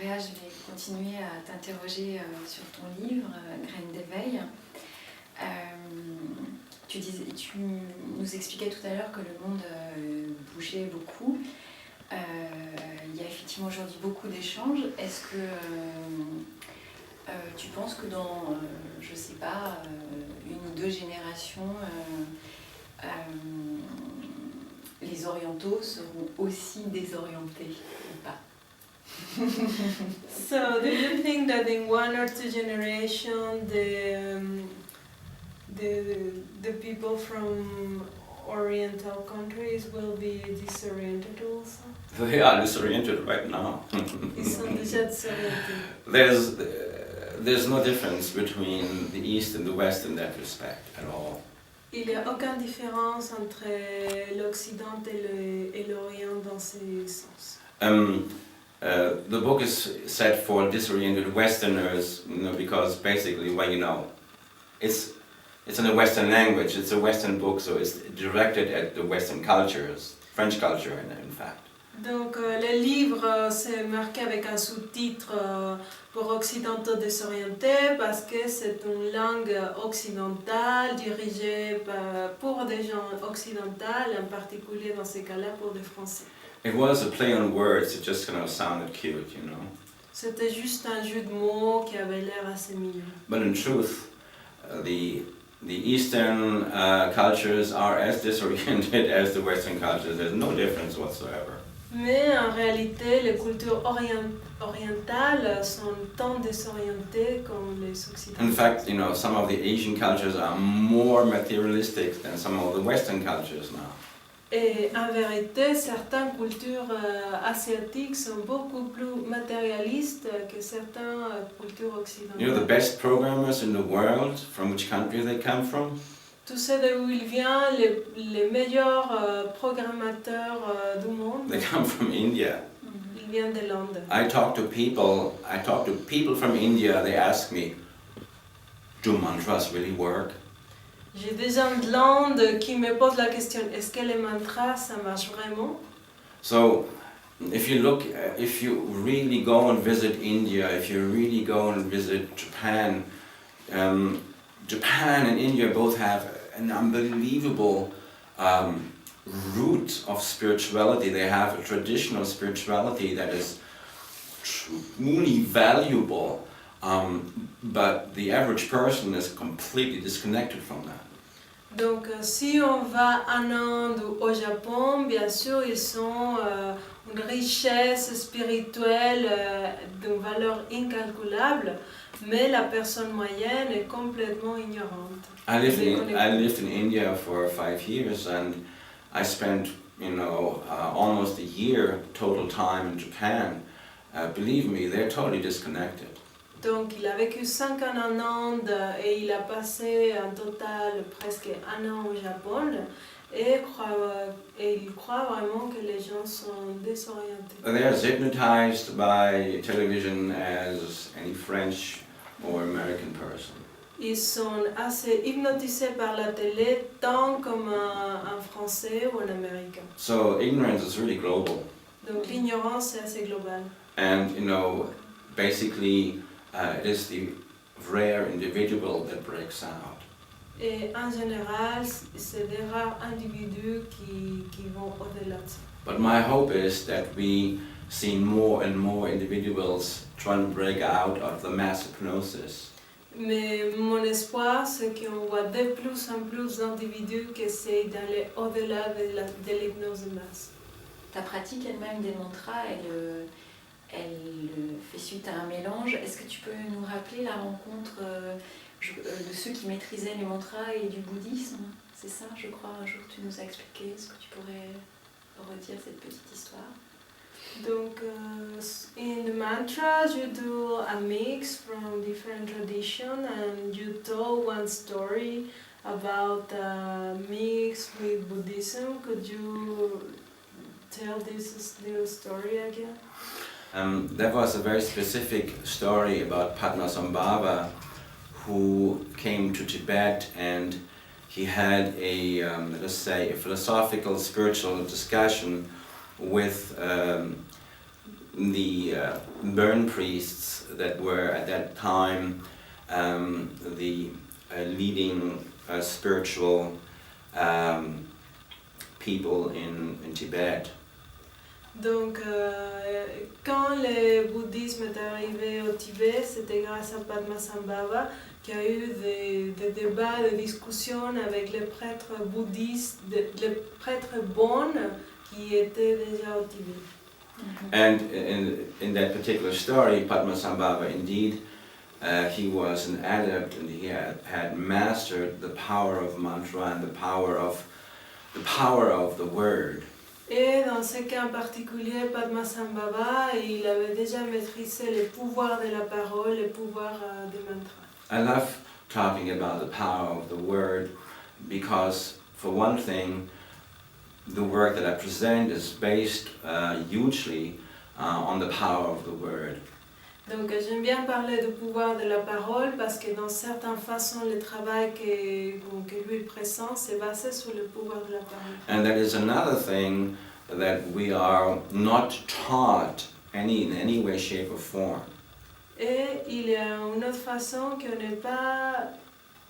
Andreas, je vais continuer à t'interroger sur ton livre, Graines d'éveil. Tu nous expliquais tout à l'heure que le monde bougeait beaucoup. Il y a effectivement aujourd'hui beaucoup d'échanges. Est-ce que tu penses que dans, je sais pas, une ou deux générations, les orientaux seront aussi désorientés ou pas? So, do you think that in 1 or 2 generations the people from Oriental countries will be disoriented also? They are disoriented right now. Ils sont déjà désorientés. There's no difference between the East and the West in that respect at all. Il n'y a aucune différence entre l'Occident et l'Orient dans ces sens. The book is set for disoriented Westerners, because basically, well, it's in a Western language, it's a Western book, so it's directed at the Western cultures, French culture in fact. Donc le livre c'est marqué avec un sous-titre pour occidentaux désorientés parce que c'est une langue occidentale dirigée pour des gens occidentaux, en particulier dans ces cas-là pour des Français. It was a play on words, it just kind of sounded cute, C'était juste un jeu de mots qui avait l'air assez mignon. But in truth, the Eastern cultures are as disoriented as the Western cultures. There's no difference whatsoever. Mais en réalité, les cultures orientales sont tant désorientées comme les occidentales. In fact, some of the Asian cultures are more materialistic than some of the Western cultures now. Et en vérité, certaines cultures asiatiques sont beaucoup plus matérialistes que certaines cultures occidentales. The best programmers in the world, from which country they come from? Tu sais d'où il vient, les meilleurs programmateurs du monde? They come from India. Ils viennent de l'Inde. I talk to people from India, they ask me, do mantras really work? J'ai des gens de l'Inde qui me posent la question, est-ce que les mantras, ça marche vraiment? So, if you really go and visit India, if you really go and visit Japan, Japan and India both have an unbelievable root of spirituality. They have a traditional spirituality that is truly valuable, but the average person is completely disconnected from that. Donc, si on va en Inde ou au Japon, bien sûr, ils ont une richesse spirituelle d'une valeur incalculable, mais la personne moyenne est complètement ignorante. I lived in India for 5 years, and I spent, almost a year total time in Japan. Believe me, they're totally disconnected. Donc, il a vécu 5 ans en Inde et il a passé en total presque 1 an au Japon et il croit vraiment que les gens sont désorientés. They are as hypnotized by television as any French or American person. Ils sont assez hypnotisés par la télé, tant comme un Français ou un Américain. So ignorance is really global. Donc l'ignorance est assez globale. And basically, it is the rare individual that breaks out. Et en général, c'est des rares individus qui vont au-delà de ça. But my hope is that we see more and more individuals trying to break out of the mass hypnosis. Mais mon espoir, c'est qu'on voit de plus en plus d'individus qui essayent d'aller au-delà de l'hypnose de masse. Ta pratique elle-même des mantras, elle fait suite à un mélange. Est-ce que tu peux nous rappeler la rencontre de ceux qui maîtrisaient les mantras et du bouddhisme? C'est ça, je crois, un jour tu nous as expliqué. Est-ce que tu pourrais redire cette petite histoire? Donc, in the mantras, you do a mix from different traditions, and you told one story about a mix with Buddhism. Could you tell this little story again? There was a very specific story about Padmasambhava, who came to Tibet, and he had a philosophical, spiritual discussion with the burn priests that were at that time the leading spiritual people in Tibet. Donc, quand le bouddhisme est arrivé au Tibet, c'était grâce à Padmasambhava qui a eu des débats, des discussions avec les prêtres bouddhistes, les prêtres bons qui étaient déjà au Tibet. And in that particular story, Padmasambhava, indeed, he was an adept and he had mastered the power of mantra and the power of the word. Et dans ce cas en particulier, Padmasambhava, il avait déjà maîtrisé le pouvoir de la parole, le pouvoir des mantras. I love talking about the power of the word because, for one thing, the work that I present is based hugely on the power of the word. Donc j'aime bien parler du pouvoir de la parole parce que dans certaines façons, le travail que lui présente, c'est basé sur le pouvoir de la parole. And that is another thing that we are not taught in any way, shape or form. Et il y a une autre façon qu'on n'est pas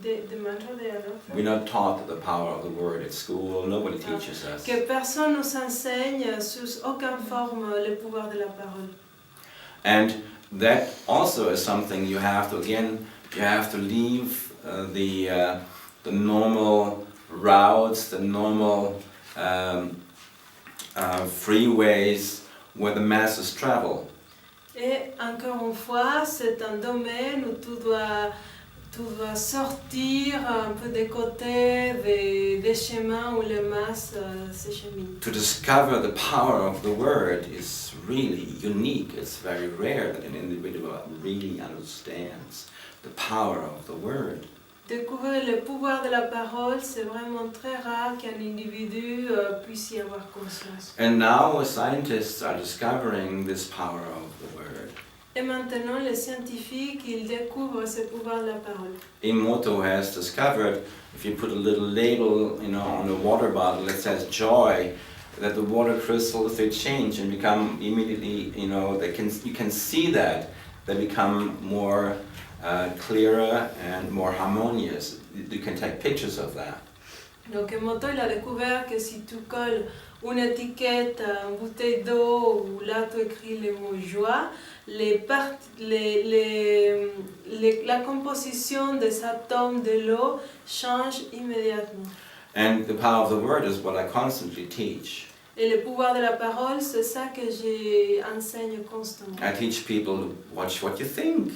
de mantra de la autre. We're not taught the power of the word at school. Nobody teaches us. Que personne nous enseigne sous aucune forme le pouvoir de la parole. And that also is something you have to leave the normal routes, the normal freeways where the masses travel. Et encore une fois, c'est un domaine où tu dois sortir un peu des côtés des chemins où les masses se cheminent. To discover the power of the word is really unique. It's very rare that an individual really understands the power of the word. Découvrir le pouvoir de la parole, c'est vraiment très rare qu'un individu puisse y avoir conscience. And now scientists are discovering this power of the word. Et maintenant, les scientifiques, ils découvrent ce pouvoir de la parole. Emoto has discovered if you put a little label, on a water bottle that says joy, that the water crystals, they change and become immediately, you can see that they become more clearer and more harmonious. You can take pictures of that. Donc Emoto, il a découvert que si tu colles une étiquette à une bouteille d'eau où là tu écris le mot joie, la composition des atomes de l'eau change immédiatement. And the power of the word is what I constantly teach. Et le pouvoir de la parole, c'est ça que j'enseigne constamment. I teach people to watch what you think.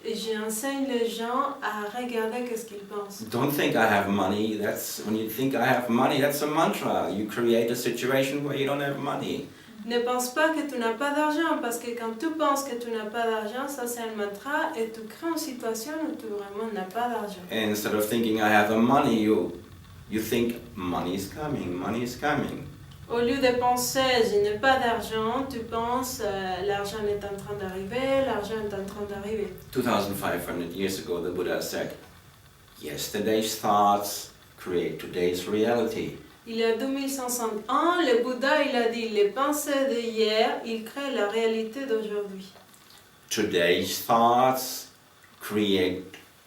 Et j'enseigne les gens à regarder qu'est-ce qu'ils pensent. Don't think I have money. When you think I have money, that's a mantra. You create a situation where you don't have money. Ne pense pas que tu n'as pas d'argent, parce que quand tu penses que tu n'as pas d'argent, ça c'est un mantra, et tu crées une situation où tu vraiment n'as pas d'argent. And instead of thinking I have the money, you think money is coming, money is coming. Au lieu de penser je n'ai pas d'argent, tu penses l'argent est en train d'arriver, l'argent est en train d'arriver. 2,500 years ago, the Buddha said, yesterday's thoughts create today's reality. Il y a 2500 ans, le Bouddha il a dit les pensées d'hier, ils créent la réalité d'aujourd'hui. Today's thoughts create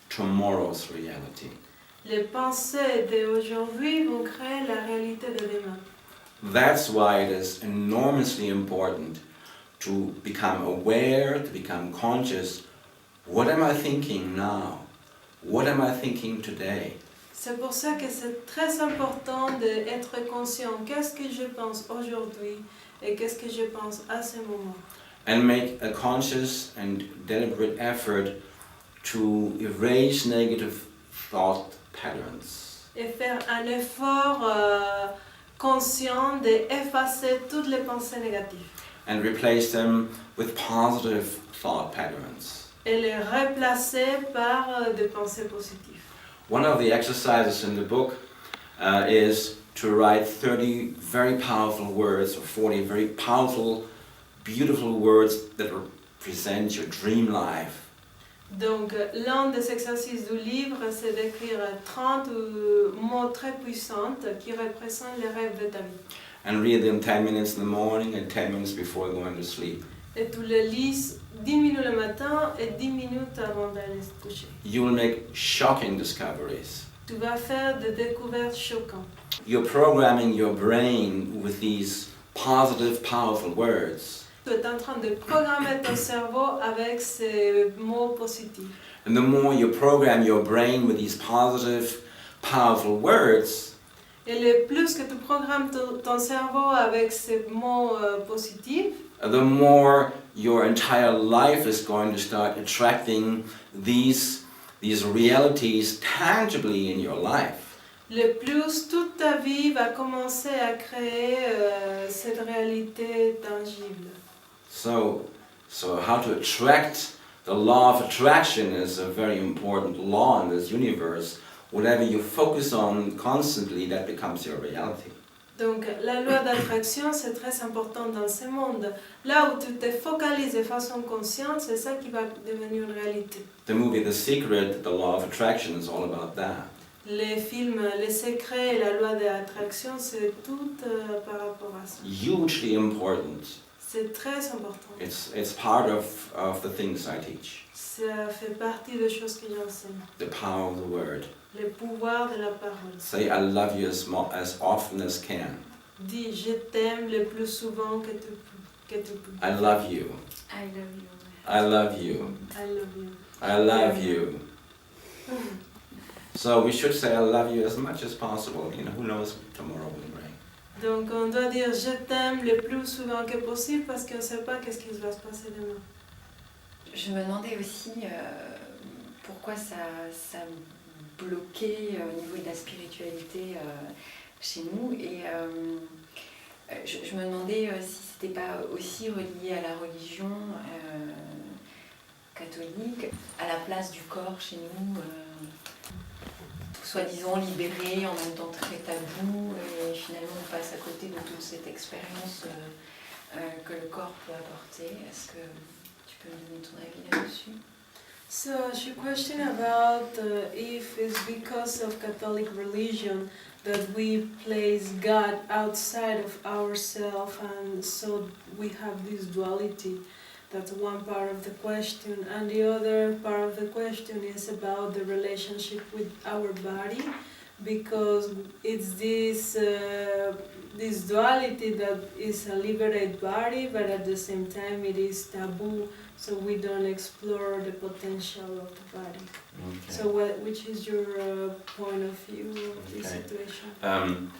tomorrow's reality. Les pensées d'aujourd'hui vont créer la réalité de demain. That's why it is enormously important to become aware, to become conscious. What am I thinking now? What am I thinking today? C'est pour ça que c'est très important d'être conscient. Qu'est-ce que je pense aujourd'hui et qu'est-ce que je pense à ce moment? And make a conscious and deliberate effort to erase negative thought patterns. Et faire un effort conscient d'effacer toutes les pensées négatives. And replace them with positive thought patterns. Et les remplacer par des pensées positives. One of the exercises in the book is to write 30 very powerful words or 40 very powerful, beautiful words that represent your dream life. Donc, l'un des exercices du livre, c'est d'écrire 30 mots très puissants qui représentent les rêves de ta vie. And read them 10 minutes in the morning and 10 minutes before going to sleep. Et tu les lis 10 minutes le matin et 10 minutes avant d'aller se coucher. You will make shocking discoveries. Tu vas faire des découvertes choquantes. You're programming your brain with these positive, powerful words. Tu es en train de programmer ton cerveau avec ces mots positifs. And the more you program your brain with these positive, powerful words, Et le plus que tu programmes ton cerveau avec ces mots positifs, the more your entire life is going to start attracting these realities tangibly in your life. le plus toute ta vie va commencer à créer cette réalité tangible. So how to attract, the law of attraction is a very important law in this universe. Whatever you focus on constantly, that becomes your reality. Donc la loi d'attraction, c'est très important dans ce monde. Là où tu te focalises de façon consciente, c'est ça qui va devenir une réalité. The movie The Secret, the law of attraction, is all about that. Les films Les Secrets et la loi de l'attraction, c'est tout par rapport à ça. Hugely important. C'est très important. It's part of the things I teach. Ça fait partie des choses que j'enseigne. The power of the word. Le pouvoir de la parole. Say I love you as often as can. Dis je t'aime le plus souvent que tu peux. I love you. I love you. I love you. I love you. I love you. So we should say I love you as much as possible. You know, who knows what tomorrow will bring. Donc on doit dire je t'aime le plus souvent que possible parce qu'on ne sait pas qu'est-ce qui va se passer demain. Je me demandais aussi pourquoi ça bloquait au niveau de la spiritualité chez nous et je me demandais si c'était pas aussi relié à la religion catholique, à la place du corps chez nous, soi-disant libéré, en même temps très tabou, et finalement on passe à côté de toute cette expérience que le corps peut apporter. Est-ce que tu peux me donner ton avis là-dessus? So she questioned about if it's because of Catholic religion that we place God outside of ourselves, and so we have this duality. That's one part of the question, and the other part of the question is about the relationship with our body, because it's this duality that is a liberated body, but at the same time it is taboo, so we don't explore the potential of the body. Okay. So which is your point of view of this situation?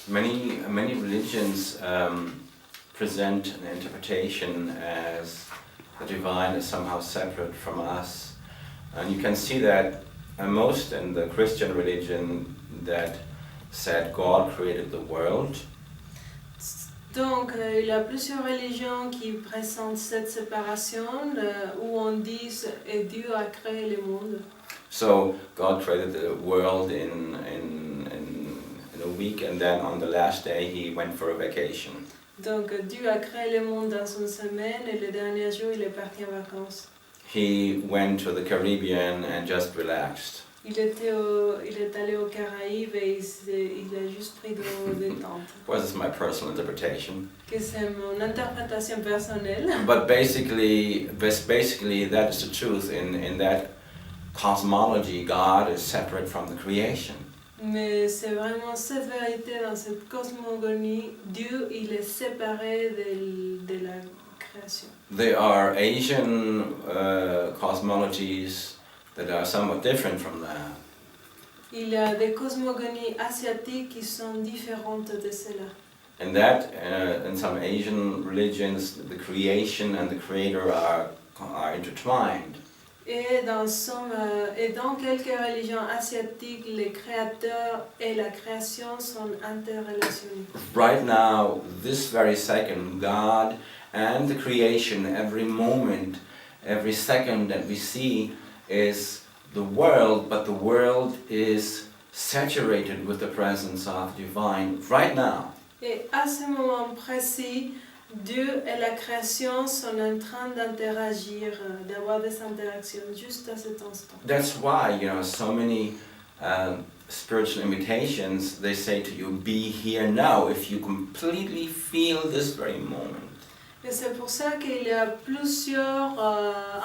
Many religions present an interpretation as the divine is somehow separate from us, and you can see that most in the Christian religion that said God created the world. Donc, il y a plusieurs religions qui présentent cette séparation où on dit que Dieu a créé le monde. So God created the world in a week, and then on the last day He went for a vacation. Donc, Dieu a créé le monde dans une semaine et le dernier jour, il est parti en vacances. He went to the Caribbean and just relaxed. Il est allé aux Caraïbes et il a juste pris de détente. Well, this is my personal interpretation. Que c'est mon interprétation personnelle. But basically that is the truth. In that cosmology, God is separate from the creation. Mais c'est vraiment cette vérité dans cette cosmogonie. Dieu, il est séparé de la création. There are Asian cosmologies that are somewhat different from that. Il y a des cosmogonies asiatiques qui sont différentes de cela. And that, in some Asian religions, the creation and the creator are intertwined. Et dans quelques religions asiatiques, les créateurs et la création sont interrelationnés. Right now, this very second, God and the creation, every moment, every second that we see is the world, but the world is saturated with the presence of divine right now. Et à ce moment précis, Dieu et la création sont en train d'interagir, d'avoir des interactions juste à cet instant. That's why, so many spiritual invitations, they say to you, be here now, if you completely feel this very moment. Et c'est pour ça qu'il y a plusieurs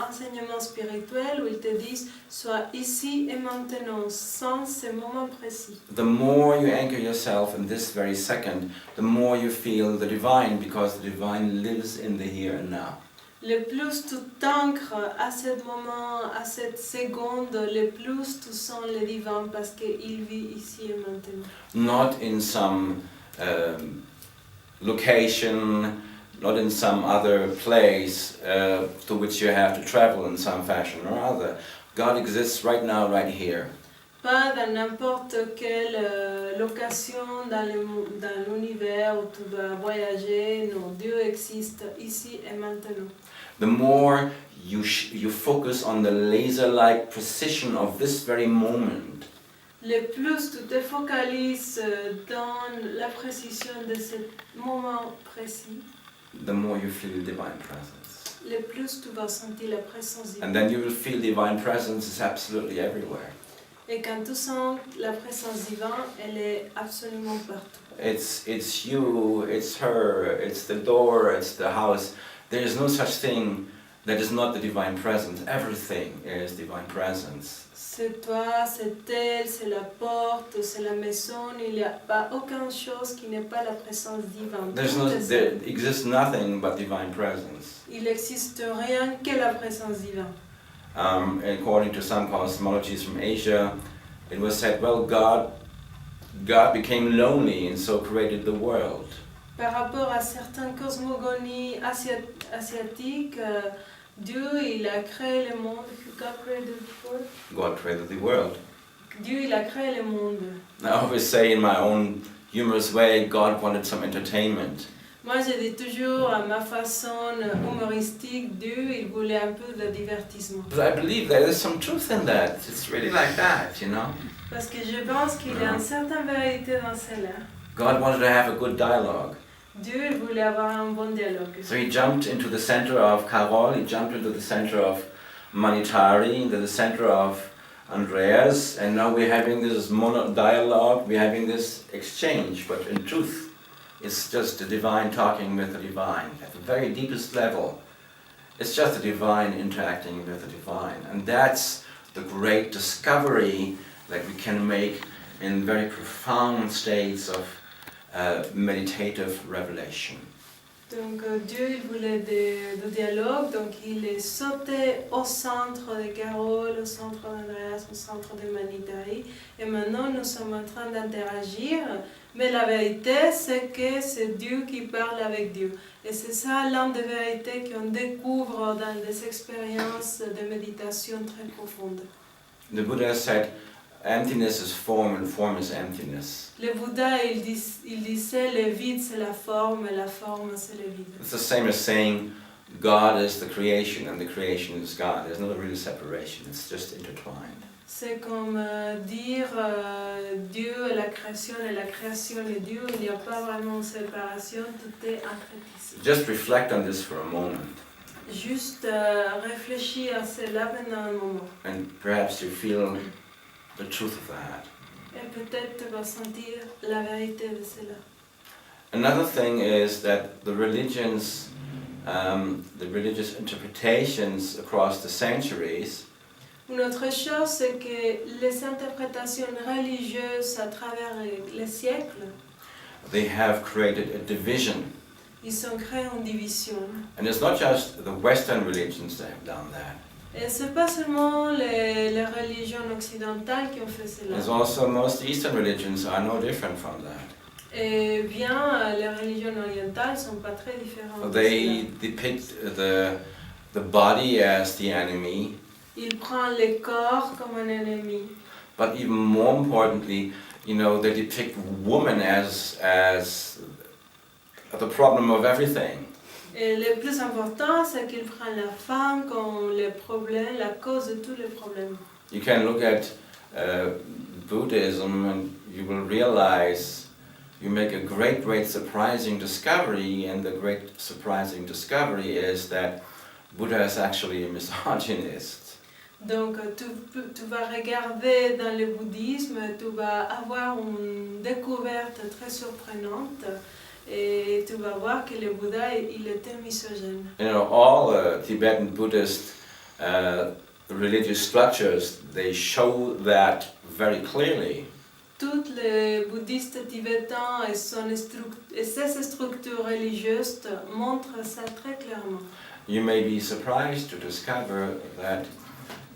enseignements spirituels où ils te disent sois ici et maintenant, sans ce moment précis. The more you anchor yourself in this very second, the more you feel the divine, because the divine lives in the here and now. Le plus tu t'ancres à ce moment, à cette seconde, le plus tu sens le divin parce qu'il vit ici et maintenant. Not in some location, not in some other place to which you have to travel in some fashion or other. God exists right now, right here. Pas dans n'importe quelle location dans l'univers où tu dois voyager. Non, Dieu existe ici et maintenant. The more you focus on the laser-like precision of this very moment, Le plus tu te focalises dans la précision de ce moment précis, the more you feel divine presence. le plus tu vas sentir la présence divine. And then you will feel divine presence is absolutely everywhere. Et quand tu sens la présence divine, elle est absolument partout. It's you, it's her, it's the door, it's the house. There is no such thing that is not the divine presence. Everything is divine presence. C'est toi, c'est elle, c'est la porte, c'est la maison. Il n'y a pas aucune chose qui n'est pas la présence divine. There exists nothing but divine presence. Il n'existe rien que la présence divine. According to some cosmologies from Asia, it was said, well, God became lonely and so created the world. Par rapport à certaines cosmogonies asiatiques, Dieu il a créé le monde. God created the world. Dieu il a créé le monde. I always say in my own humorous way, God wanted some entertainment. Moi je dis toujours à ma façon humoristique, Dieu il voulait un peu de divertissement. But I believe there is some truth in that. It's really like that, Parce que je pense qu'il y a une certaine vérité dans cela. God wanted to have a good dialogue. Dieu il voulait avoir un bon dialogue. So he jumped into the center of Carol, he jumped into the center of Manitari, into the center of Andreas, and now we're having this dialogue, we're having this exchange, but in truth, it's just the divine talking with the divine. At the very deepest level, it's just the divine interacting with the divine. And that's the great discovery that we can make in very profound states of meditative revelation. Donc Dieu il voulait de dialogue, donc il est sauté au centre de Carole, au centre d'Andreas, au centre de Manitari, et maintenant nous sommes en train d'interagir, mais la vérité c'est que c'est Dieu qui parle avec Dieu. Et c'est ça l'une des vérités qu'on découvre dans des expériences de méditation très profondes. The Buddha said, emptiness is form and form is emptiness. Le Bouddha il disait le vide c'est la forme et la forme c'est le vide. It's the same as saying God is the creation and the creation is God. There's no real separation, it's just intertwined. C'est comme dire Dieu est la création est Dieu, il n'y a pas vraiment de séparation, tout est entretissé. Just reflect on this for a moment. Juste réfléchir à cela pendant un moment. And perhaps you feel the truth of that. Et peut-être tu vas sentir la vérité de cela. Another thing is that the religious interpretations across the centuries, Une autre chose, c'est que les interprétations religieuses à travers les siècles, they have created a division. ils ont créé une division. And it's not just the Western religions that have done that. Et ce n'est pas seulement les religions occidentales qui ont fait cela. There's also most Eastern religions are no different from that. Et bien, les religions orientales ne sont pas très différentes. They depict the body as the enemy, Il prend le corps comme un ennemi. but even more importantly, they depict woman as the problem of everything. Et le plus important, c'est qu'il prend la femme comme le problème, la cause de tous les problèmes. You can look at Buddhism and you will realize you make a great surprising discovery, and the great surprising discovery is that Buddha is actually a misogynist. Donc tu vas regarder dans le bouddhisme, tu vas avoir une découverte très surprenante et tu vas voir que le Bouddha il était misogyne. You know, all Tibetan Buddhist religious structures, they show that very clearly. Toutes les bouddhistes tibétains et ces structures religieuses montrent ça très clairement. You may be surprised to discover that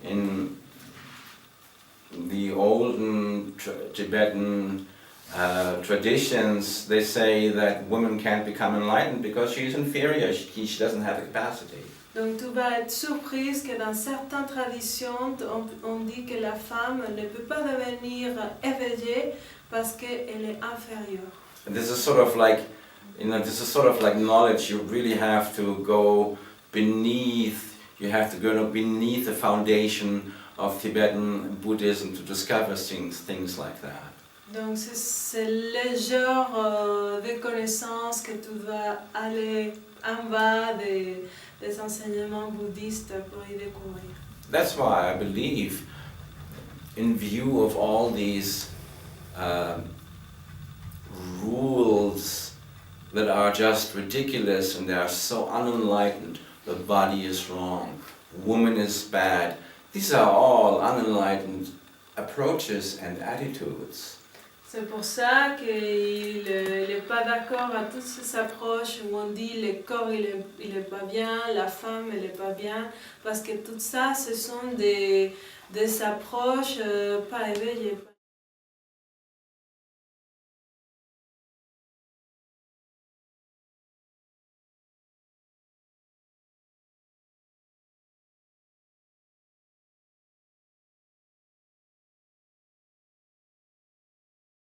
in the olden Tibetan traditions, they say that women can't become enlightened because she's inferior, she doesn't have the capacity. Donc tu vas être surprise que dans certaines traditions, on dit que la femme ne peut pas devenir éveillée parce qu'elle est inférieure. And this is sort of like, you know, this is sort of like knowledge. You really have to go beneath. You have to go beneath the foundation of Tibetan Buddhism to discover things like that. Donc c'est le genre de connaissances que tu dois aller en bas des enseignements bouddhistes pour y découvrir. That's why I believe, in view of all these rules that are just ridiculous and they are so unenlightened, the body is wrong, woman is bad, these are all unenlightened approaches and attitudes. C'est pour ça qu'il n'est pas d'accord à toutes ces approches où on dit le corps il est pas bien, la femme elle est pas bien, parce que tout ça ce sont des approches pas éveillées.